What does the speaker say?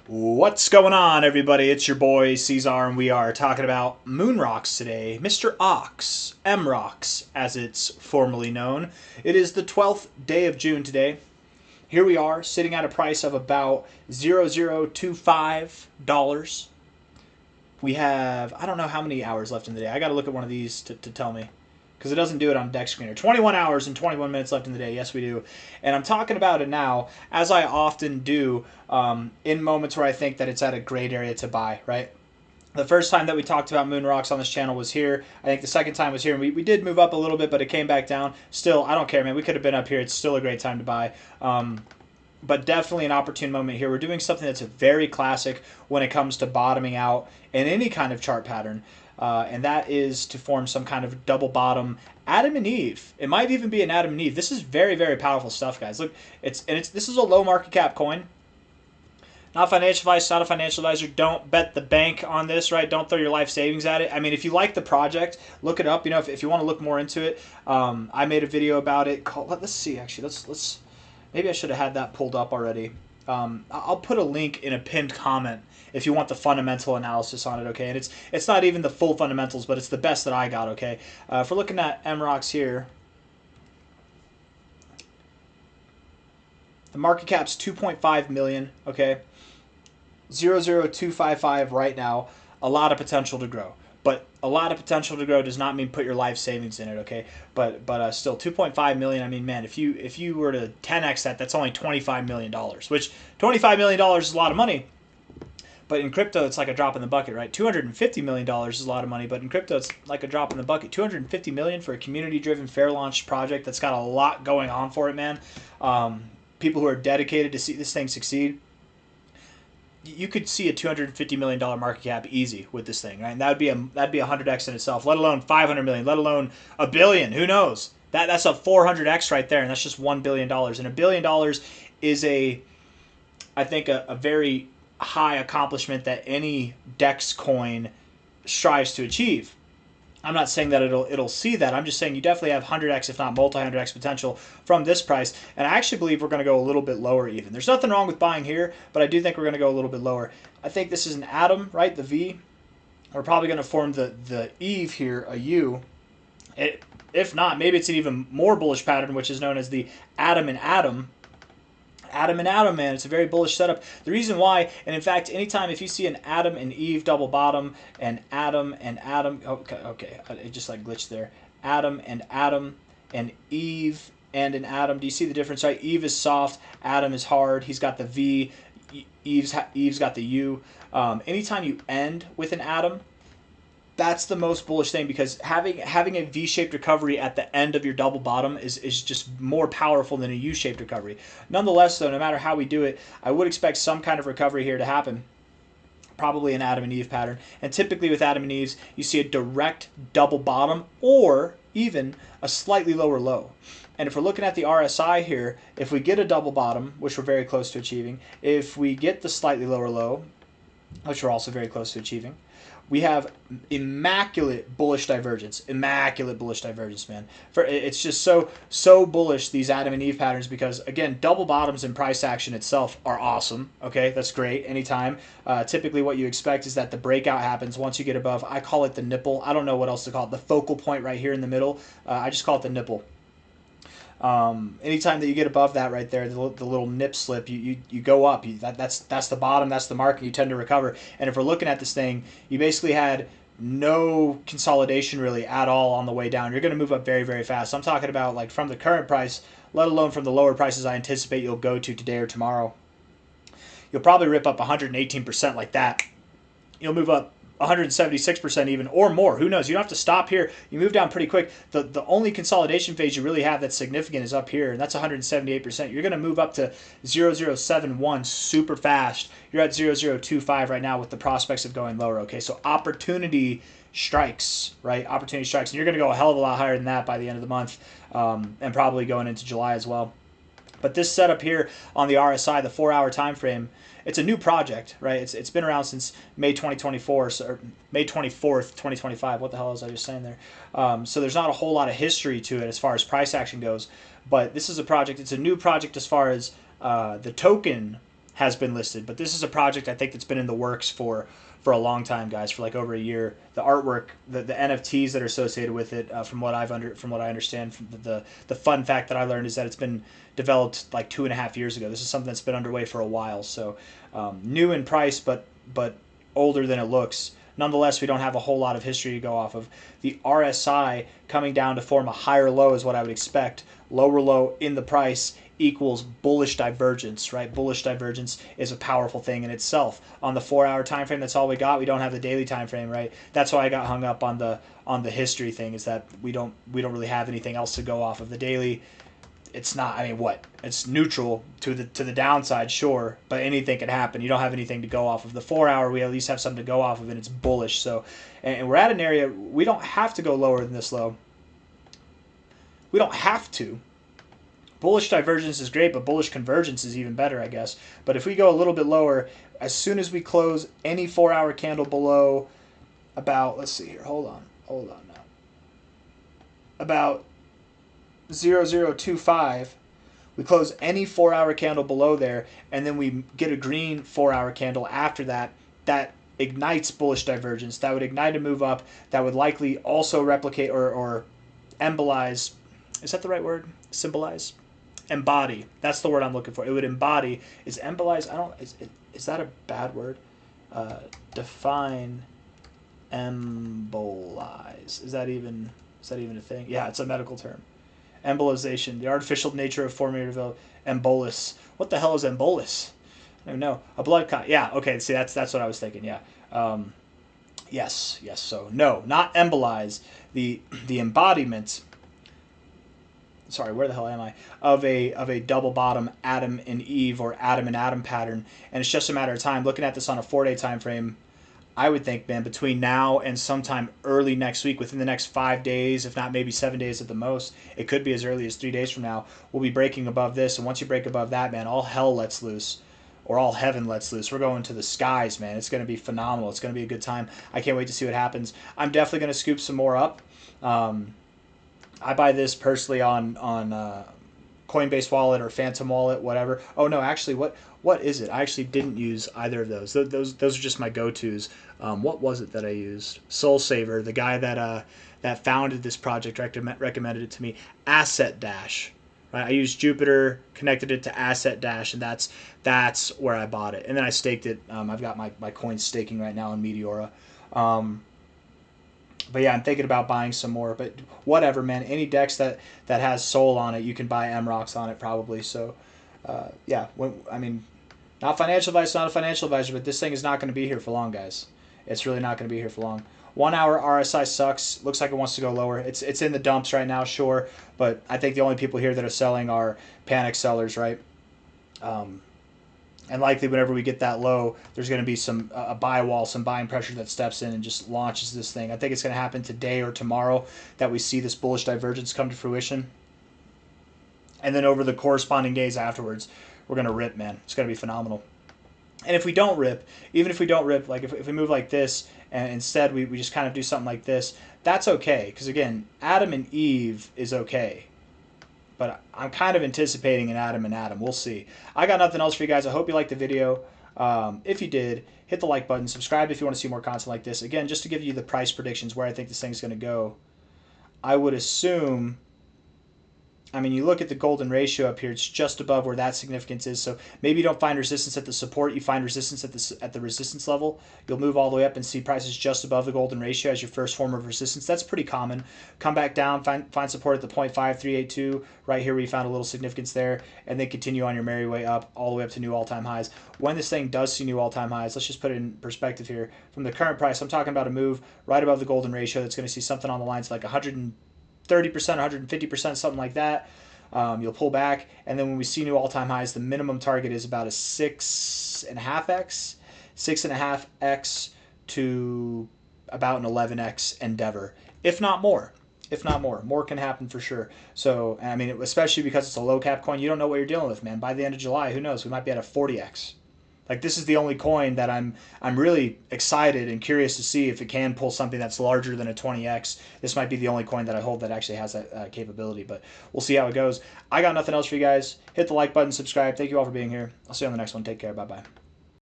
What's going on, everybody? It's your boy C-Zar, and we are talking about MROCKS today. Mr. Ox, MROCKS, as it's formerly known. It is the 12th day of June today. Here we are, sitting at a price of about $0.0025. We have, I don't know how many hours left in the day. I got to look at one of these to tell me, because it doesn't do it on deck screener. 21 hours and 21 minutes left in the day. Yes, we do. And I'm talking about it now, as I often do, in moments where I think that it's at a great area to buy, right? The first time that we talked about MROCKS on this channel was here. I think the second time was here. And we did move up a little bit, but it came back down. Still, I don't care, man. We could have been up here. It's still a great time to buy. But definitely an opportune moment here. We're doing something that's very classic when it comes to bottoming out in any kind of chart pattern. And that is to form some kind of double bottom Adam and Eve. It might even be an Adam and Eve. This is very, very powerful stuff, guys. Look, this is a low market cap coin. Not financial advice, not a financial advisor. Don't bet the bank on this, right? Don't throw your life savings at it. I mean, if you like the project, look it up. You know, if you want to look more into it, I made a video about it called, let's see, actually, let's maybe I should have had that pulled up already. I'll put a link in a pinned comment if you want the fundamental analysis on it, okay? And it's not even the full fundamentals, but it's the best that I got, okay? If we're looking at MROCKS here, the market cap's 2.5 million, okay? 0.00255 right now. A lot of potential to grow. But a lot of potential to grow does not mean put your life savings in it, okay? But still, 2.5 million. I mean, man, if you were to 10x that, that's only $25 million. Which $25 million is a lot of money. But in crypto, it's like a drop in the bucket, right? $250 million is a lot of money, but in crypto, it's like a drop in the bucket. $250 million for a community-driven, fair-launched project that's got a lot going on for it, man. People who are dedicated to see this thing succeed. You could see a $250 million market cap easy with this thing, right? And that'd be a 100x in itself, let alone 500 million, let alone a billion. Who knows? That's a 400x right there, and that's just $1 billion. And $1 billion is I think a very high accomplishment that any DEX coin strives to achieve. I'm not saying that it'll see that. I'm just saying you definitely have 100x, if not multi-100x potential from this price. And I actually believe we're going to go a little bit lower even. There's nothing wrong with buying here, but I do think we're going to go a little bit lower. I think this is an Adam, right? The V. We're probably going to form the Eve here, a U. If not, maybe it's an even more bullish pattern, which is known as the Adam and Adam. Adam and Adam, man, it's a very bullish setup. The reason why, and in fact, anytime if you see an Adam and Eve double bottom, and Adam, okay, it just like glitched there. Adam and Eve and an Adam. Do you see the difference, right? Eve is soft, Adam is hard. He's got the V, Eve's got the U. Anytime you end with an Adam, that's the most bullish thing, because having a V-shaped recovery at the end of your double bottom is just more powerful than a U-shaped recovery. Nonetheless, though, no matter how we do it, I would expect some kind of recovery here to happen. Probably an Adam and Eve pattern. And typically with Adam and Eves, you see a direct double bottom or even a slightly lower low. And if we're looking at the RSI here, if we get a double bottom, which we're very close to achieving, if we get the slightly lower low, which we're also very close to achieving, we have immaculate bullish divergence. Immaculate bullish divergence, man. It's just so bullish, these Adam and Eve patterns, because, again, double bottoms and price action itself are awesome. Okay, that's great anytime. Typically what you expect is that the breakout happens once you get above, I call it the nipple. I don't know what else to call it. The focal point right here in the middle. I just call it the nipple. Anytime that you get above that right there, the little nip slip, you go up. That's the bottom, that's the mark, and you tend to recover. And if we're looking at this thing, you basically had no consolidation really at all on the way down. You're going to move up very, very fast. I'm talking about like from the current price, let alone from the lower prices I anticipate you'll go to today or tomorrow. You'll probably rip up 118% like that. You'll move up 176% even, or more. Who knows? You don't have to stop here. You move down pretty quick. The only consolidation phase you really have that's significant is up here, and that's 178%. You're going to move up to 0.071 super fast. You're at 0.025 right now with the prospects of going lower, okay? So opportunity strikes, right? Opportunity strikes. And you're going to go a hell of a lot higher than that by the end of the month, and probably going into July as well. But this setup here on the RSI, the 4-hour time frame, it's a new project, right? It's been around since May 2024, or May 24th, 2025. What the hell was I just saying there? So there's not a whole lot of history to it as far as price action goes. But this is a project. It's a new project as far as the token has been listed. But this is a project I think that's been in the works for a long time, guys, for like over a year. The artwork, the NFTs that are associated with it, from what I understand, from the fun fact that I learned is that it's been developed like 2.5 years ago. This is something that's been underway for a while. So new in price, but older than it looks. Nonetheless, we don't have a whole lot of history to go off of. The RSI coming down to form a higher low is what I would expect. Lower low in the price equals bullish divergence, right? Bullish divergence is a powerful thing in itself. On the 4-hour time frame, that's all we got. We don't have the daily time frame, right? That's why I got hung up on the history thing, is that we don't really have anything else to go off of. The daily, it's not, I mean, what? It's neutral to the downside, sure, but anything can happen. You don't have anything to go off of. The 4-hour, we at least have something to go off of, and it's bullish. So, and we're at an area, we don't have to go lower than this low. We don't have to. Bullish divergence is great, but bullish convergence is even better, I guess. But if we go a little bit lower, as soon as we close any 4-hour candle below about, let's see here, hold on now, about 0025, we close any 4-hour candle below there, and then we get a green 4-hour candle after that, that ignites bullish divergence. That would ignite a move up. That would likely also replicate or embolize. Is that the right word? Symbolize? Embody. That's the word I'm looking for. It would embody. Is embolize? Is that a bad word? Define embolize. Is that even a thing? Yeah, it's a medical term. Embolization, the artificial nature of forming or develop. Embolus. What the hell is embolus? I don't even know. A blood clot. Yeah. Okay. See, that's what I was thinking. Yeah. Yes. So no, not embolize. The embodiment. Sorry, where the hell am I? Of a double bottom Adam and Eve or Adam and Adam pattern, and it's just a matter of time. Looking at this on a 4-day time frame, I would think, man, between now and sometime early next week, within the next 5 days, if not maybe 7 days at the most, it could be as early as 3 days from now, we'll be breaking above this. And once you break above that, man, all hell lets loose, or all heaven lets loose. We're going to the skies, man. It's going to be phenomenal. It's going to be a good time. I can't wait to see what happens. I'm definitely going to scoop some more up. I buy this personally on Coinbase Wallet or Phantom Wallet, whatever. Oh no, actually, what is it? I actually didn't use either of those. Those are just my go-tos. What was it that I used? Soul Saver, the guy that founded this project, recommended it to me. Asset Dash, right? I used Jupiter, connected it to Asset Dash, and that's where I bought it. And then I staked it. I've got my coins staking right now in Meteora. But yeah, I'm thinking about buying some more. But whatever, man. Any DEX that has Sol on it, you can buy MROCKS on it probably. So, yeah. Not financial advice, not a financial advisor, but this thing is not going to be here for long, guys. It's really not going to be here for long. 1-hour RSI sucks. Looks like it wants to go lower. It's in the dumps right now, sure. But I think the only people here that are selling are panic sellers, right? And likely whenever we get that low, there's going to be a buy wall, some buying pressure that steps in and just launches this thing. I think it's going to happen today or tomorrow that we see this bullish divergence come to fruition. And then over the corresponding days afterwards, we're going to rip, man. It's going to be phenomenal. And if we don't rip, even if we don't rip, like if we move like this and instead we just kind of do something like this, that's okay. Because again, Adam and Eve is okay. But I'm kind of anticipating an Adam and Adam. We'll see. I got nothing else for you guys. I hope you liked the video. If you did, hit the like button. Subscribe if you want to see more content like this. Again, just to give you the price predictions where I think this thing's going to go. I would assume, you look at the golden ratio up here. It's just above where that significance is. So maybe you don't find resistance at the support. You find resistance at the resistance level. You'll move all the way up and see prices just above the golden ratio as your first form of resistance. That's pretty common. Come back down, find support at the 0.5382 right here where you found a little significance there, and then continue on your merry way up all the way up to new all-time highs. When this thing does see new all-time highs, let's just put it in perspective here. From the current price, I'm talking about a move right above the golden ratio that's going to see something on the lines like 130%, 150%, something like that. You'll pull back, and then when we see new all-time highs, the minimum target is about a 6.5x to about an 11x endeavor, if not more. More can happen for sure. So, especially because it's a low cap coin, you don't know what you're dealing with, man. By the end of July, who knows? We might be at a 40x. Like, this is the only coin that I'm really excited and curious to see if it can pull something that's larger than a 20x. This might be the only coin that I hold that actually has that capability, but we'll see how it goes. I got nothing else for you guys. Hit the like button, subscribe. Thank you all for being here. I'll see you on the next one. Take care. Bye-bye.